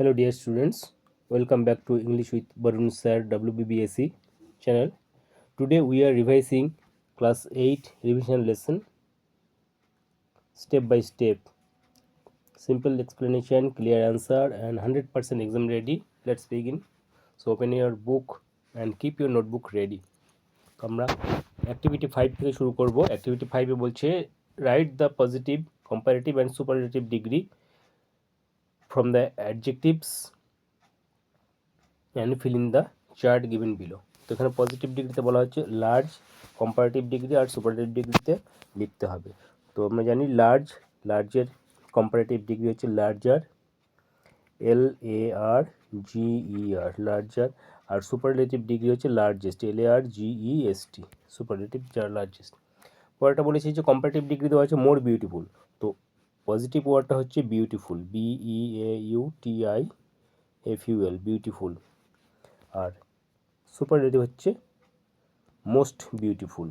Hello dear students, welcome back to English with Barun Sir WBBSE channel. Today we are revising class 8 revision lesson step by step. Simple explanation, clear answer and 100% exam ready. Let's begin. So open your book and keep your notebook ready. আমরা activity 5 থেকে শুরু করব। activity 5 এ বলছে write the positive, comparative and superlative degree from the adjectives and fill in the chart given below. তো এখানে positive ডিগ্রিতে বলা হচ্ছে লার্জ, কম্পারেটিভ ডিগ্রি আর সুপারলেটিভ ডিগ্রিতে লিখতে হবে। তো আমরা জানি লার্জের কম্পারেটিভ ডিগ্রি হচ্ছে লার্জার, LARGER লার্জার, আর সুপারলেটিভ ডিগ্রি হচ্ছে লার্জেস্ট, LARGEST সুপারলেটিভ যার লার্জেস্ট। পরেরটা বলেছি যে কম্পারেটিভ ডিগ্রি দেওয়া আছে মোর বিউটিফুল, তো পজিটিভ ওয়ার্ডটা হচ্ছে বিউটিফুল, BEAUTIFUL বিউটিফুল, আর সুপারলেটিভ হচ্ছে মোস্ট বিউটিফুল।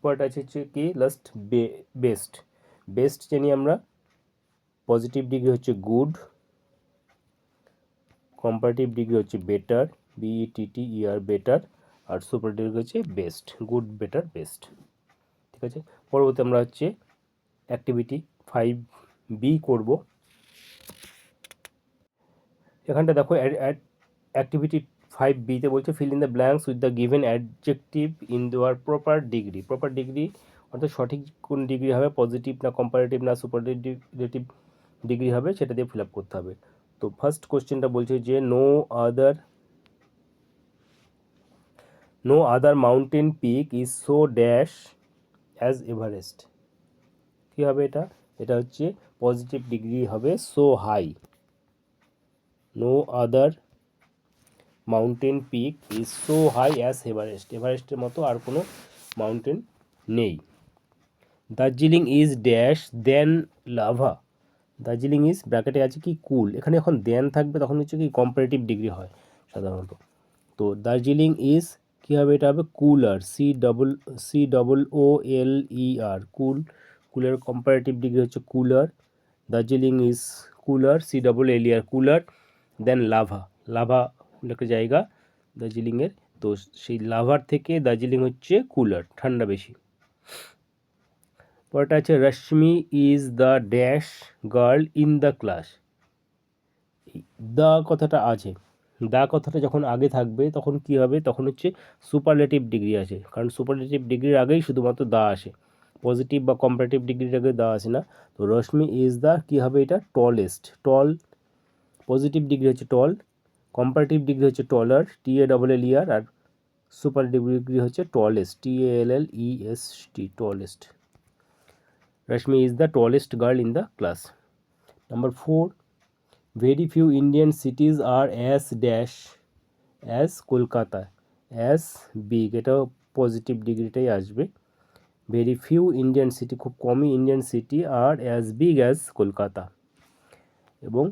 পরেরটা হচ্ছে কি লাস্ট বেস্ট জানি আমরা। পজিটিভ ডিগ্রি হচ্ছে গুড, কম্পারেটিভ ডিগ্রি হচ্ছে বেটার, BETTER বেটার, আর সুপারলেটিভ হচ্ছে বেস্ট, গুড বেটার বেস্ট। ঠিক আছে, পরবর্তী আমরা হচ্ছে অ্যাক্টিভিটি 5B করব। এখানটা দেখো অ্যাক্টিভিটি 5B তে বলছে fill in the blanks with the given adjective in দেওয়ার প্রপার ডিগ্রি। প্রপার ডিগ্রি অর্থাৎ সঠিক কোন ডিগ্রি হবে, পজিটিভ না কম্পারেটিভ না সুপারলেটিভ ডিগ্রি হবে, সেটা দিয়ে ফিল আপ করতে হবে। তো ফার্স্ট কোশ্চেনটা বলছে যে no other mountain peak is so dash as Everest. কী হবে এটা? এটা হচ্ছে পজিটিভ ডিগ্রি হবে so high. No other mountain peak is so high as Everest, এভারেস্টের মতো আর কোনো মাউন্টেন নেই। Darjeeling is dash than Lava. Darjeeling is ব্র্যাকেটে আছে কি কুল, এখানে যখন দেন থাকবে তখন হচ্ছে কি কম্পারেটিভ ডিগ্রি হয় সাধারণত। তো দার্জিলিং ইজ কী হবে? এটা হবে কুলার, COOLER কুলের কম্পারেটিভ ডিগ্রি হচ্ছে cooler. Darjeeling is cooler, COOLER cooler, then Lava একটা জায়গা দার্জিলিংয়ের, তো সেই লাভার থেকে দার্জিলিং হচ্ছে কুলার, ঠান্ডা বেশি। পরেরটা আছে Rashmi is the dash girl in the class. The কথাটা আছে, দ্য কথাটা যখন আগে থাকবে তখন কি হবে? তখন হচ্ছে সুপারলেটিভ ডিগ্রি আছে, কারণ সুপারলেটিভ ডিগ্রির আগেই শুধুমাত্র দা আসে, পজিটিভ বা কম্পারেটিভ ডিগ্রির আগে দা আসে না। তো রশ্মি ইজ দ্য কী হবে? এটা টলেস্ট, পজিটিভ ডিগ্রি হচ্ছে টল, কম্পারেটিভ ডিগ্রি হচ্ছে টলার, TALLER, আর সুপারলেটিভ ডিগ্রি হচ্ছে tallest, TALLEST tallest. Rashmi is the tallest girl in the class. Number 4, very few Indian cities are as dash as Kolkata, as big, এটাও positive ডিগ্রিটাই আসবে। Very few Indian city, খুব কমই Indian city আর as big as Kolkata. এবং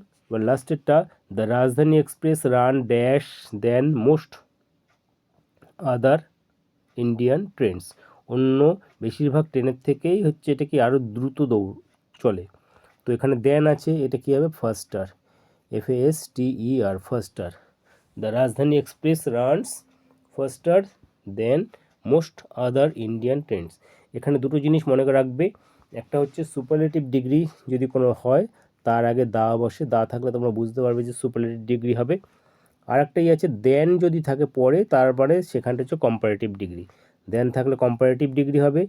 লাস্টেরটা the রাজধানী express run dash দেন most other Indian trains. অন্য বেশিরভাগ ট্রেনের থেকেই হচ্ছে এটা কি আরও দ্রুত চলে। তো এখানে দেন আছে, এটা কি হবে? ফাস্টার, FASTER ফাস্টার। দ্য রাজধানী এক্সপ্রেস রানস ফাস্টার দেন মোস্ট আদার ইন্ডিয়ান ট্রেনস। এখানে দুটো জিনিস মনে রাখবে, একটা হচ্ছে সুপারলেটিভ ডিগ্রি যদি কোনো হয় তার আগে দা বসে, দা থাকলে তোমরা বুঝতে পারবে যে সুপারলেটিভ ডিগ্রি হবে। আর একটাই আছে দেন যদি থাকে পরে, তারপরে সেখানটা হচ্ছে কম্পারেটিভ ডিগ্রি। দেন থাকলে কম্পারেটিভ ডিগ্রি হবে,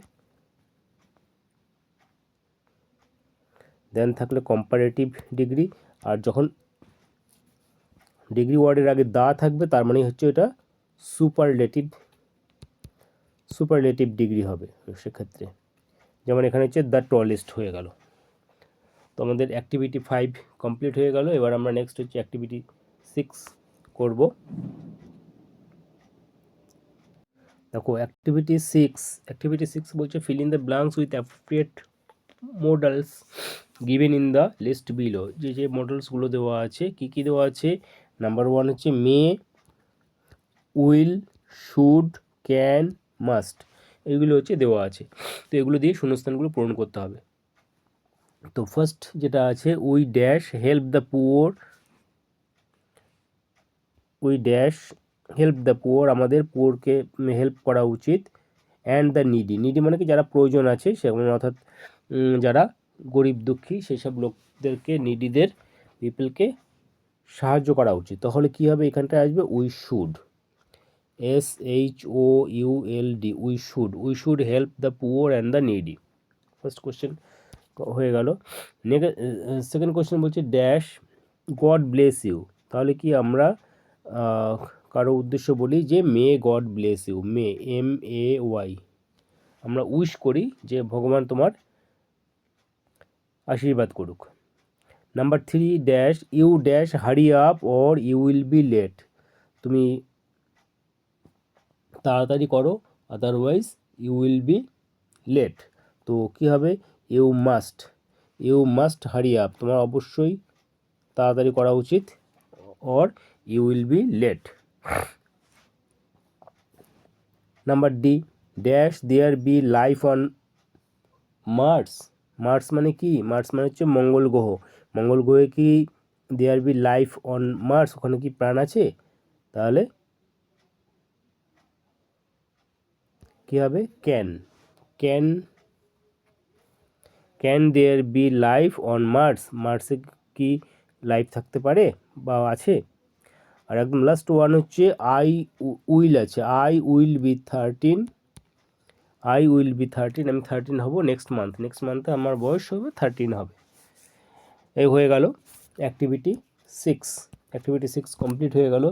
দেন থাকলে কম্পারেটিভ ডিগ্রি, আর যখন ডিগ্রি ওয়ার্ডের আগে দা থাকবে তার মানে হচ্ছে এটা সুপারলেটিভ ডিগ্রি হবে সেক্ষেত্রে। যেমন এখানে হচ্ছে দ্য টলেস্ট হয়ে গেল। তো আমাদের অ্যাক্টিভিটি 5 কমপ্লিট হয়ে গেল। এবার আমরা নেক্সট হচ্ছে অ্যাক্টিভিটি 6 করব। দেখো অ্যাক্টিভিটি 6 বলছে fill in the blanks with appropriate modals given in the list below. যে মডেলসগুলো দেওয়া আছে, কি কি দেওয়া আছে? নাম্বার 1 হচ্ছে মে, উইল, শুড, ক্যান, মাস্ট। এইগুলো হচ্ছে দেওয়া আছে। তো এগুলো দিয়ে শূন্যস্থানগুলো পূরণ করতে হবে। তো ফার্স্ট যেটা আছে, we dash help the poor, we dash help the poor, আমাদের পুয়ারকে হেল্প করা উচিত, অ্যান্ড দ্য নিডি, নিডি মানে কি যারা প্রয়োজন আছে সেমন, অর্থাৎ যারা গরিব দুঃখী সেই সব লোকদেরকে, নিডিদের পিপলকে সাহায্য করা উচিত। তাহলে কী হবে, এখানটায় আসবে we should, SHOULD, we should help the poor and the needy. First question হয়ে গেল। সেকেন্ড কোশ্চেন বলছে ড্যাশ গড ব্লেস ইউ, তাহলে কি আমরা কারো উদ্দেশ্য বলি যে may God bless you, may MAY, আমরা উইশ করি যে ভগবান তোমার আশীর্বাদ করুক। Number 3 dash you dash hurry up or you will be late, তুমি তাড়াতাড়ি করো otherwise you will be late. তো কী হবে, ইউ মাস্ট হারি আপ, তোমার অবশ্যই তাড়াতাড়ি করা উচিত, or you will be late. Number D dash there be life on Mars, Mars মানে কি, মার্স মানে হচ্ছে মঙ্গল গ্রহ, মঙ্গল গ্রহে কি there be life on Mars, ওখানে কি প্রাণ আছে, তাহলে কী হবে, can there be life on Mars, মার্সে কি লাইফ থাকতে পারে বা আছে। আর একদম লাস্ট ওয়ান হচ্ছে আই উইল আছে, আই উইল বি 13, আমি 13 হব নেক্সট মান্থে আমার বয়স হবে 13 হবে। এই হয়ে গেল অ্যাক্টিভিটি 6 কমপ্লিট হয়ে গেল।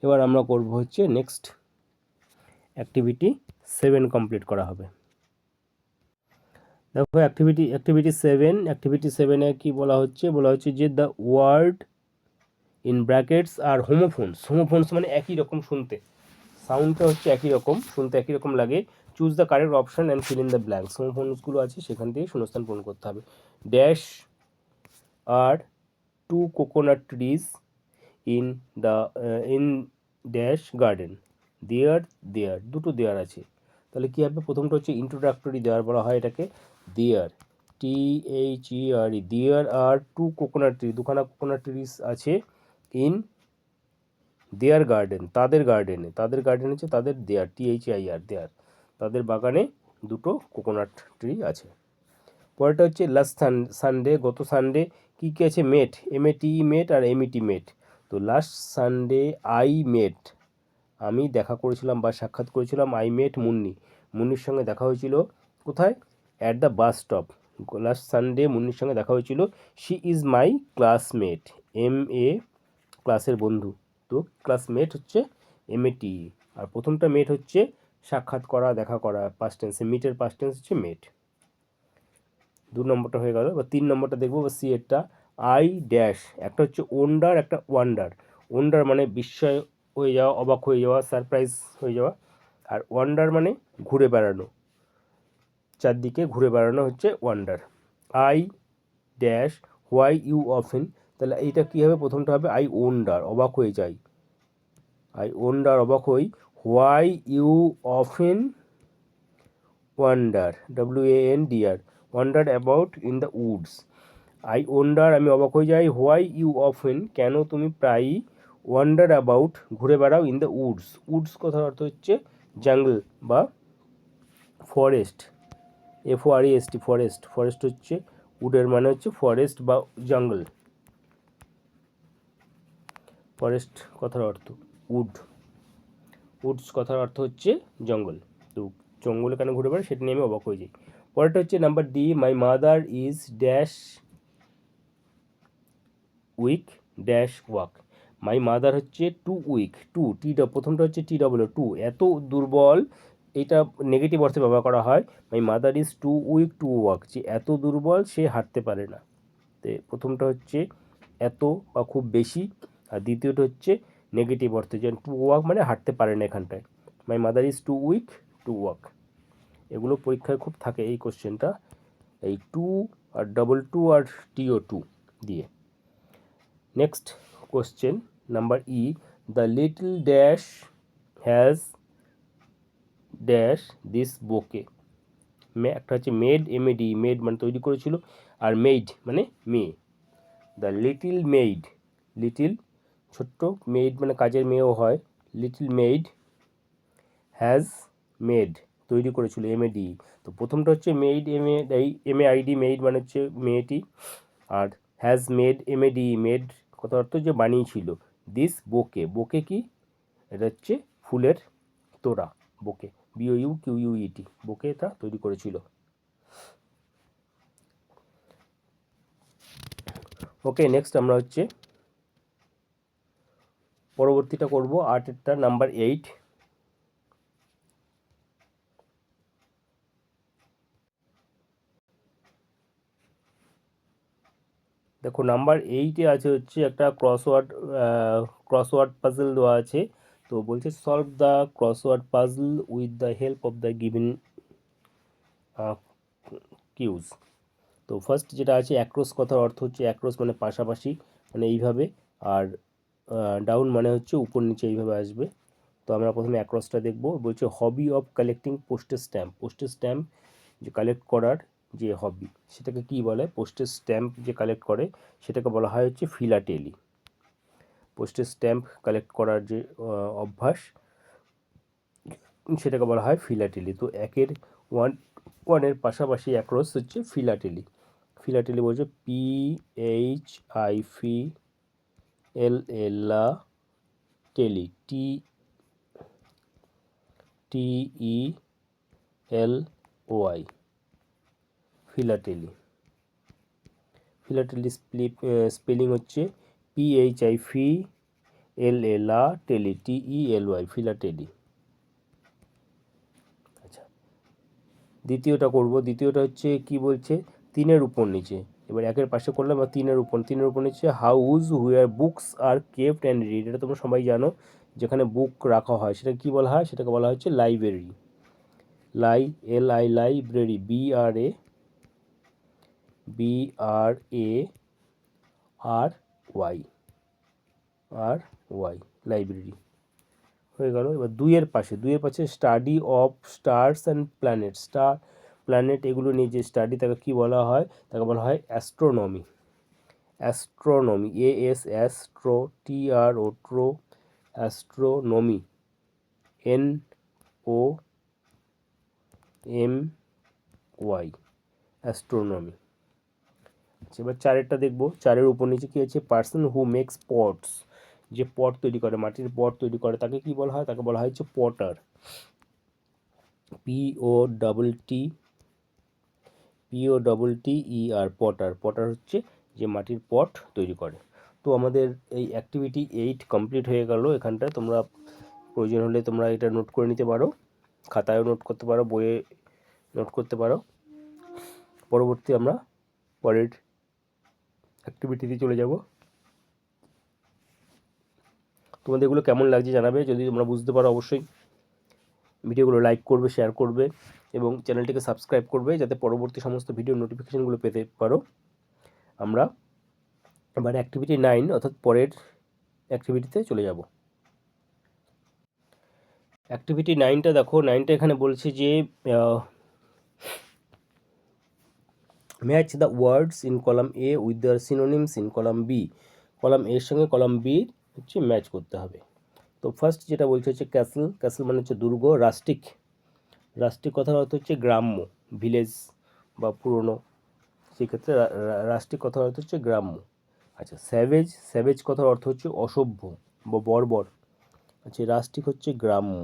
এবার আমরা করব হচ্ছে নেক্সট অ্যাক্টিভিটি 7 কমপ্লিট করা হবে। দেখো অ্যাক্টিভিটি 7 কি বলা হচ্ছে যে the word in brackets are homophones মানে একই রকম শুনতে, সাউন্ডটা হচ্ছে একই রকম, শুনতে একই রকম লাগে। Choose the correct option and fill in the blanks, হোমোফোনসগুলো আছে সেখান থেকে শূন্যস্থান পূরণ করতে হবে। Dash are 2 coconut trees in the in dash garden, there দুটো দেয়ার আছে, তাহলে কী হবে, প্রথমটা হচ্ছে ইন্ট্রোডাক্টরি দেয়ার বলা হয় এটাকে, there THERE, there are 2 coconut tree, দুখানা কোকোনাট ট্রিজ আছে, ইন দেয়ার গার্ডেন, তাদের গার্ডেন হচ্ছে তাদের, দেয়ার THEIR, দেয়ার, তাদের বাগানে দুটো কোকোনাট ট্রি আছে। পরেরটা হচ্ছে লাস্ট সানডে, গত সানডে কী কী আছে, মেট MATE মেট আর MET মেট। তো লাস্ট সানডে আমি দেখা করেছিলাম বা সাক্ষাৎ করেছিলাম, আই মেট মুন্নির সঙ্গে দেখা হয়েছিল কোথায়, at the bus stop. Last Sunday মুন্নির সঙ্গে দেখা হয়েছিল। She is my classmate, MA ক্লাসের বন্ধু, তো ক্লাসমেট হচ্ছে MATE, আর প্রথমটা মেট হচ্ছে সাক্ষাৎ করা, দেখা করা, পাস্ট টেন্সে, মিটের পাস্ট টেন্স হচ্ছে মেট। 2 নম্বরটা হয়ে গেল। বা 3 নম্বরটা দেখবো, বা সি এরটা, আই ড্যাশ, একটা হচ্ছে ওন্ডার, একটা ওন্ডার মানে বিস্ময় হয়ে যাওয়া, অবাক হয়ে যাওয়া, সারপ্রাইজ হয়ে যাওয়া, আর ওয়ান্ডার মানে ঘুরে বেড়ানো, চারদিকে ঘুরে বেড়ানো হচ্ছে wonder. I dash why you often, তাহলে এইটা কী হবে, প্রথমটা হবে আই ওন্ডার, অবাক হয়ে যাই, অবাক হই, why you often wander, WANDR, wander about in the woods. I wonder আমি অবাক হয়ে যাই, হোয়াই ইউ অফেন কেন তুমি প্রায়ই, ওয়ান্ডার অ্যাবাউট ঘুরে বেড়াও, ইন দ্য উডস কথার অর্থ হচ্ছে জঙ্গল বা ফরেস্ট, FOREST, ফরেস্ট হচ্ছে উডের মানে হচ্ছে ফরেস্ট বা জঙ্গল, ফরেস্ট কথার অর্থ উডস কথার অর্থ হচ্ছে জঙ্গল। তো জঙ্গলে কেন ঘুরে বেড়ায় সেটা নিয়ে আমি অবাক হয়ে যাই। পরেরটা হচ্ছে number D, my mother is dash weak dash walk, my mother হচ্ছে টু উইক, প্রথমটা হচ্ছে TW, এত দুর্বল, এটা নেগেটিভ অর্থে ব্যবহার করা হয়। My mother is too weak to walk, যে এত দুর্বল সে হাঁটতে পারে না। তো প্রথমটা হচ্ছে এত বা খুব বেশি, আর দ্বিতীয়টা হচ্ছে নেগেটিভ অর্থে, যে টু ওয়াক মানে হাঁটতে পারে না এখানটায়, my mother is too weak to walk. এগুলো পরীক্ষায় খুব থাকে এই কোশ্চেনটা, এই 2 আর 2 আর TO2 দিয়ে। Next question number E, the little dash has dash this bouquet. একটা হচ্ছে মেড, এমএডি, মেড মানে তৈরি করেছিল, আর মেইড মানে মেয়ে। দ্য লিটিল মেইড, লিটিল ছোট্ট, মেইড মানে কাজের মেয়েও হয়, লিটিল মেইড হ্যাজ মেড তৈরি করেছিল, এমএডি। তো প্রথমটা হচ্ছে মেইড, এমএআইডি, মেইড মানে হচ্ছে মেয়েটি, আর হ্যাজ মেড, এমএডি, মেড কথা অর্থ যে বানিয়েছিল। দিস বোকে, বোকে কি, এটা হচ্ছে ফুলের তোড়া, বোকে, BOUQUET, বোকে এটা তৈরি করেছিল। ওকে, নেক্সট আমরা হচ্ছে পরবর্তীটা করব, আর্টেরটা নাম্বার 8। দেখো নাম্বার 8-এ আছে হচ্ছে একটা ক্রসওয়ার্ড পাজল দেওয়া আছে। তো বলছে solve the crossword puzzle with the help of the given clues. তো ফার্স্ট যেটা আছে অ্যাক্রস কথার অর্থ হচ্ছে, অ্যাক্রস মানে পাশাপাশি, মানে এইভাবে, আর ডাউন মানে হচ্ছে উপর নিচে এইভাবে আসবে। তো আমরা প্রথমে অ্যাক্রসটা দেখব। বলছে hobby of collecting postage stamp, postage stamp যে কালেক্ট করার যে হবি, সেটাকে কি বলে, পোস্টেজ স্ট্যাম্প যে কালেক্ট করে সেটাকে বলা হয় হচ্ছে ফিলাটেলি। পোস্টেজ স্ট্যাম্প কালেক্ট করার যে অভ্যাস, সেটাকে বলা হয় ফিলাটেলি। তো একের ওয়ানের পাশাপাশি অ্যাক্রস হচ্ছে ফিলাটেলি। ফিলাটেলি বলছে PHILA টেলি, TELOI, ফিলাটেলি। ফিলাটেলি স্পেলিং হচ্ছে PHILA টেলি, TELY, ফিলাটেলি। আচ্ছা, দ্বিতীয়টা করব। দ্বিতীয়টা হচ্ছে কি বলছে, তিনের উপর নিচে। এবার একের পাশে করলাম, বা তিনের উপর নিচে house where books are kept and read. এটা তোমরা সবাই জানো, যেখানে বুক রাখা হয় সেটাকে কী বলা হয়, সেটাকে বলা হচ্ছে লাইব্রেরি। লাইব্রেরি, BRABRARY, লাইব্রেরি হয়ে গেল। এবার দুইয়ের পাশে study of stars and planet, star planet এগুলো নিয়ে যে স্টাডি, তাকে কী বলা হয়, তাকে বলা হয় astronomy. ASSTRO astronomy, NOMY, astronomy. আচ্ছা, এবার চারেরটা দেখবো। চারের উপর নিচে কী আছে, পার্সন হু মেক্স পটস, যে পট তৈরি করে, মাটির পট তৈরি করে, তাকে কি বলা হয়, তাকে বলা হয় হচ্ছে পটার। POTTER, Potter. পটার হচ্ছে যে মাটির পট তৈরি করে। তো আমাদের এই অ্যাক্টিভিটি 8 কমপ্লিট হয়ে গেল। এখানটায় তোমরা প্রয়োজন হলে তোমরা এটা নোট করে নিতে পারো, খাতায়ও নোট করতে পারো, বইয়ে নোট করতে পারো। পরবর্তী আমরা পরের অ্যাক্টিভিটিতে চলে যাব। তোমাদের এগুলো কেমন লাগছে জানাবে। যদি তোমরা বুঝতে পারো অবশ্যই ভিডিওগুলো লাইক করবে, শেয়ার করবে এবং চ্যানেলটিকে সাবস্ক্রাইব করবে, যাতে পরবর্তী সমস্ত ভিডিও নোটিফিকেশানগুলো পেতে পারো। আমরা এবার অ্যাক্টিভিটি 9 অর্থাৎ পরের অ্যাক্টিভিটিতে চলে যাব। অ্যাক্টিভিটি 9টা দেখো, 9টা এখানে বলছে যে match the words in column A with the synonyms in column B। Column এর সঙ্গে কলাম B হচ্ছে ম্যাচ করতে হবে। তো ফার্স্ট যেটা বলছে হচ্ছে ক্যাসেল, ক্যাসেল মানে হচ্ছে দুর্গ। রাস্টিক, রাস্টিক কথার অর্থ হচ্ছে গ্রাম্য, ভিলেজ বা পুরনো, সেক্ষেত্রে রাস্টিক কথার অর্থ হচ্ছে গ্রাম্য। আচ্ছা, স্যাভেজ, স্যাভেজ কথার অর্থ হচ্ছে অসভ্য বা বর্বর। আচ্ছা, রাস্টিক হচ্ছে গ্রাম্য,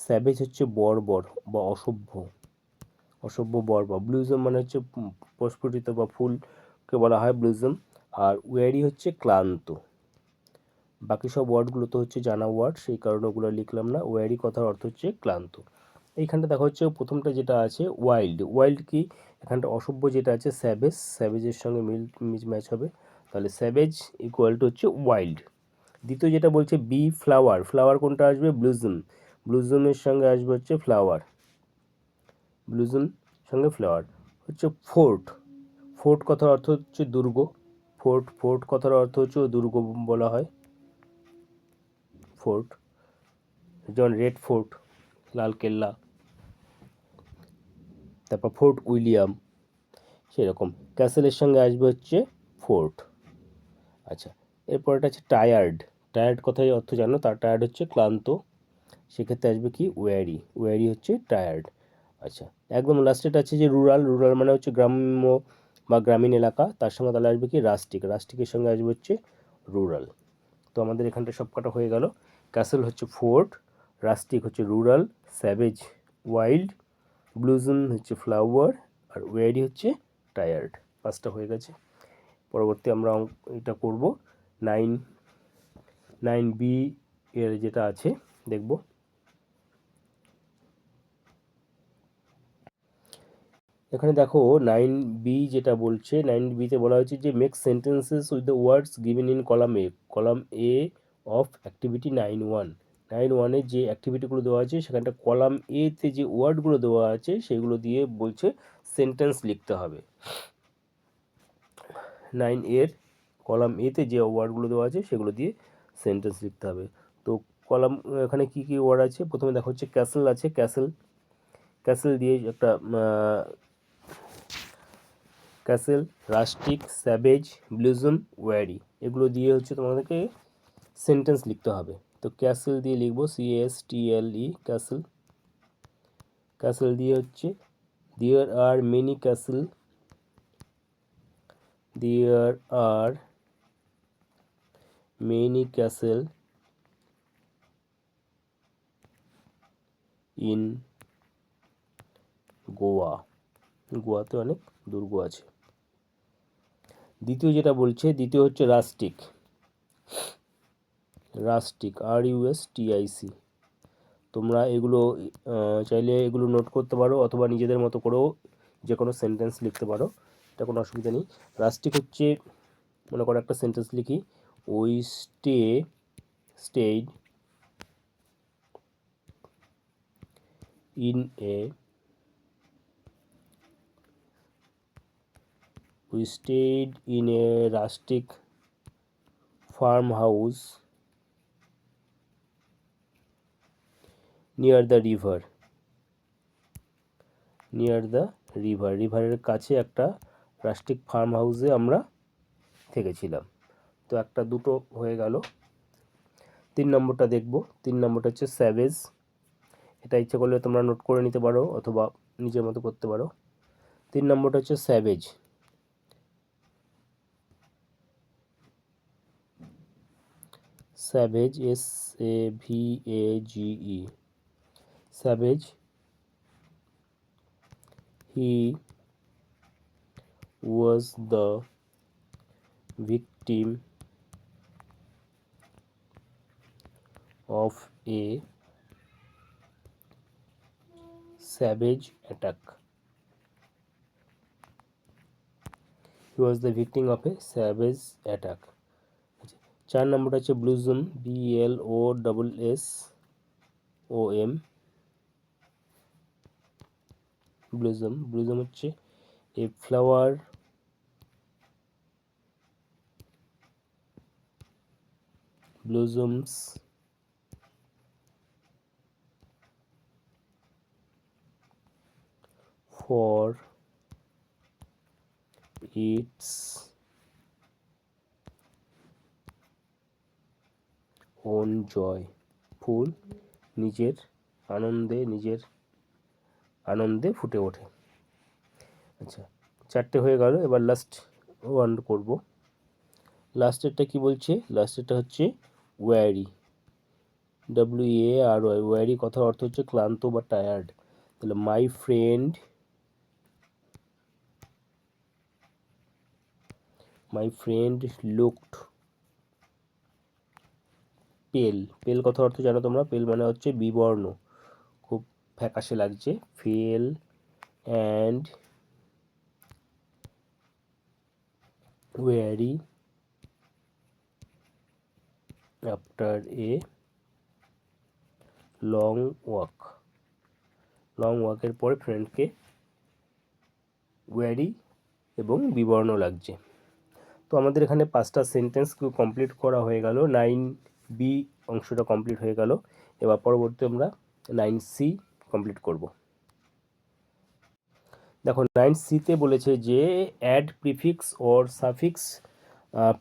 স্যাভেজ হচ্ছে বর্বর বা অসভ্য, অসভ্য বর্বর। ব্লুজম মানে হচ্ছে প্রস্ফুটিত বা ফুলকে বলা হয় ব্লুজম। আর ওয়ারি হচ্ছে ক্লান্ত। বাকি সব ওয়ার্ডগুলো তো হচ্ছে জানা ওয়ার্ড, সেই কারণে ওগুলো লিখলাম না। ওয়ারি কথার অর্থ হচ্ছে ক্লান্ত। এইখানটা দেখা হচ্ছে প্রথমটা যেটা আছে ওয়াইল্ড, ওয়াইল্ড কি, এখানটা অসভ্য যেটা আছে স্যাভেজ, স্যাভেজের সঙ্গে ম্যাচ হবে, তাহলে স্যাভেজ ইকুয়াল টু হচ্ছে ওয়াইল্ড। দ্বিতীয় যেটা বলছে বি ফ্লাওয়ার, ফ্লাওয়ার কোনটা আসবে, ব্লুজম, ব্লুজমের সঙ্গে আসবে হচ্ছে ফ্লাওয়ার, ব্লুজম সঙ্গে ফ্লাওয়ার। হচ্ছে ফোর্ট, ফোর্ট কথার অর্থ হচ্ছে দুর্গ, ফোর্ট কথার অর্থ হচ্ছে দুর্গ বলা হয় ফোর্ট। যেমন রেড ফোর্ট, লাল কেল্লা, তারপর ফোর্ট উইলিয়াম, সেরকম ক্যাসেলের সঙ্গে আসবে হচ্ছে ফোর্ট। আচ্ছা, এরপরটা আছে টায়ার্ড। টায়ার্ড কথায় অর্থ জানো? তার টায়ার্ড হচ্ছে ক্লান্ত, সেক্ষেত্রে আসবে কি ওয়ারি, ওয়ারি হচ্ছে টায়ার্ড। আচ্ছা, একদম লাস্টেটা আছে যে রুরাল, রুরাল মানে হচ্ছে গ্রাম্য বা গ্রামীণ এলাকা, তার সঙ্গে তাহলে আসবে কি রাস্টিক, রাস্টিকের সঙ্গে আসবে হচ্ছে রুরাল। তো আমাদের এখানটা সব কটা হয়ে গেল। ক্যাসেল হচ্ছে ফোর্ট, রাস্টিক হচ্ছে রুরাল, স্যাভেজ ওয়াইল্ড, ব্লুজম হচ্ছে ফ্লাওয়ার, আর ওয়ারি হচ্ছে টায়ার্ড। পাঁচটা হয়ে গেছে। পরবর্তী আমরা এটা করব 9B এর যেটা আছে দেখব। এখানে দেখো 9B যেটা বলছে, 9Bতে বলা হয়েছে যে make sentences with the words given in column A, column A of activity 9.1। 9.1-এ যে অ্যাক্টিভিটিগুলো দেওয়া আছে সেখানটা কলাম এতে যে ওয়ার্ডগুলো দেওয়া আছে সেগুলো দিয়ে বলছে সেন্টেন্স লিখতে হবে। 9 এর কলাম এতে যে ওয়ার্ডগুলো দেওয়া আছে সেগুলো দিয়ে সেন্টেন্স লিখতে হবে। তো কলাম এখানে কি কি ওয়ার্ড আছে? প্রথমে দেখো হচ্ছে ক্যাসেল আছে, ক্যাসেল, ক্যাসেল দিয়ে একটা ক্যাসেল, রাস্টিক, স্যাভেজ, ব্লুজম, ওয়ারি, এগুলো দিয়ে হচ্ছে তোমাদেরকে সেন্টেন্স লিখতে হবে। তো ক্যাসেল দিয়ে লিখবো CASTLE, ক্যাসেল। ক্যাসেল দিয়ে হচ্ছে there are many castle, there are many castle in Goa, গোয়াতে অনেক দুর্গ আছে। দ্বিতীয় যেটা বলছে, দ্বিতীয় হচ্ছে রাস্টিক, রাস্টিক RUSTIC। তোমরা এগুলো চাইলে এগুলো নোট করতে পারো অথবা নিজেদের মতো করেও যে কোনো সেন্টেন্স লিখতে পারো, এটা কোনো অসুবিধা নেই। রাস্টিক হচ্ছে, মনে করো একটা সেন্টেন্স লিখি, we stayed in a we stayed in a rustic farmhouse near the river, near the river, রিভারের কাছে একটা রাস্টিক ফার্ম হাউসে আমরা থেকেছিলাম। তো একটা দুটো হয়ে গেল। 3 নম্বরটা দেখব। 3 নম্বরটা হচ্ছে স্যাভেজ, এটা ইচ্ছে করলে তোমরা নোট করে নিতে পারো অথবা নিজের মতো করতে পারো। 3 নম্বরটা হচ্ছে savage, savage SAVAGE, savage, he was the victim of a savage attack, he was the victim of a savage attack। 4 নম্বরটা হচ্ছে ব্লুজম, BLOSSOM, ব্লুজম, ব্লুজম হচ্ছে a flower blossoms for its own joy, ফুল নিজের আনন্দে ফুটে ওঠে। আচ্ছা, 4টে হয়ে গেল। এবার লাস্ট ওয়ান করব। লাস্টেরটা কি বলছে? লাস্টেরটা হচ্ছে ওয়ারি, WARY, ওয়ারি কথার অর্থ হচ্ছে ক্লান্ত বা টায়ার্ড। তাহলে মাই ফ্রেন্ড লুকড পেল, পেল কথার অর্থ জানো তোমরা? পেল মানে হচ্ছে বিবর্ণ, খুব ফ্যাকাশে লাগছে। Pale and weary after a long walk, long ওয়াকের পরে ফ্রেন্ডকে ওয়ারি এবং বিবর্ণ লাগছে। তো আমাদের এখানে 5টা সেন্টেন্স কমপ্লিট করা হয়ে গেল। 9B অংশটা কমপ্লিট হয়ে গেল। এবার পরবর্তী আমরা 9C কমপ্লিট করব। দেখো 9C-তে বলেছে যে add prefix or suffix,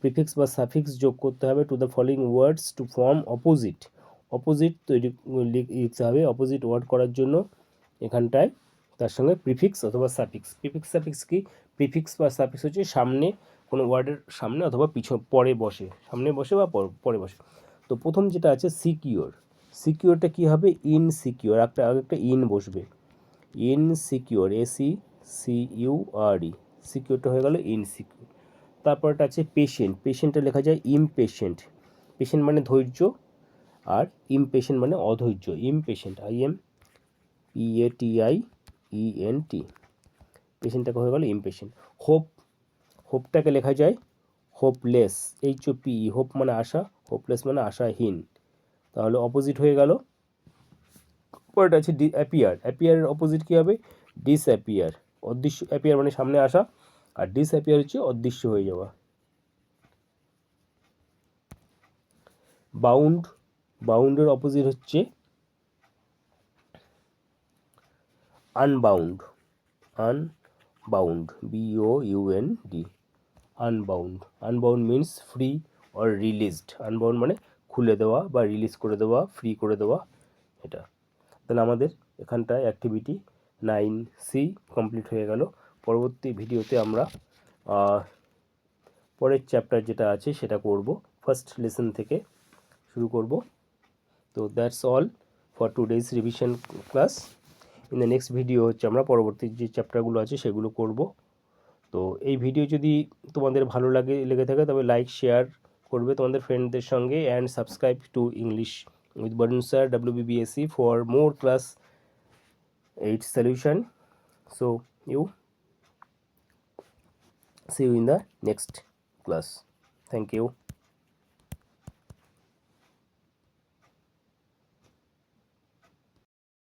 prefix বা সাফিক্স যোগ করতে হবে to the following words to form opposite. Opposite তৈরি লিখতে হবে। অপোজিট ওয়ার্ড করার জন্য এখানটায় তার সঙ্গে প্রিফিক্স অথবা সাফিক্স। প্রিফিক্স সাফিক্স কি? প্রিফিক্স বা সাফিক্স হচ্ছে সামনে কোনো ওয়ার্ডের সামনে অথবা পরে বসে, সামনে বসে বা পরে বসে। তো প্রথম যেটা আছে সিকিওর। সিকিওরটা কী হবে? ইনসিকিওর, একটা ইন বসবে। ইনসিকিওর, ACCURE, সিকিওরটা হয়ে গেল ইনসিকিওর। তারপরটা আছে পেশেন্ট। পেশেন্টটা লেখা যায় ইমপেশেন্ট। পেশেন্ট মানে ধৈর্য, আর ইমপেশেন্ট মানে অধৈর্য। ইমপেশেন্ট, IMPATIENT, পেশেন্টটাকে হয়ে গেল ইমপেশেন্ট। হোপ, হোপটাকে লেখা যায় হোপলেস, HOPE, হোপ মানে আশা, হোপলেস মানে আশাহীন, তাহলে অপোজিট হয়ে গেল। পরেরটা আছে অ্যাপিয়ার। অ্যাপিয়ারের অপোজিট কী হবে? ডিসঅ্যাপিয়ার। অদৃশ্য, অ্যাপিয়ার মানে সামনে আসা, আর ডিসঅ্যাপিয়ার হচ্ছে অদৃশ্য হয়ে যাওয়া। বাউন্ড, বাউন্ডের অপোজিট হচ্ছে unbound. Unbound, BOUND, unbound. Unbound means free or released. Unbound মানে খুলে দেওয়া বা রিলিজ করে দেওয়া, ফ্রি করে দেওয়া, এটা। তাহলে আমাদের এখানটায় অ্যাক্টিভিটি 9C কমপ্লিট হয়ে গেল। পরবর্তী ভিডিওতে আমরা পরের চ্যাপ্টার যেটা আছে সেটা করব, ফার্স্ট লেসন থেকে শুরু করব। তো that's all for today's revision class. In the next video হচ্ছে আমরা পরবর্তী যে চ্যাপ্টারগুলো আছে সেগুলো করব। তো এই ভিডিও যদি তোমাদের ভালো লেগে থাকে তবে লাইক শেয়ার করবে তোমাদের ফ্রেন্ডদের সঙ্গে, and subscribe to English with Varun sir WBBSc for more class 8 solution. So see you in the next class. Thank you.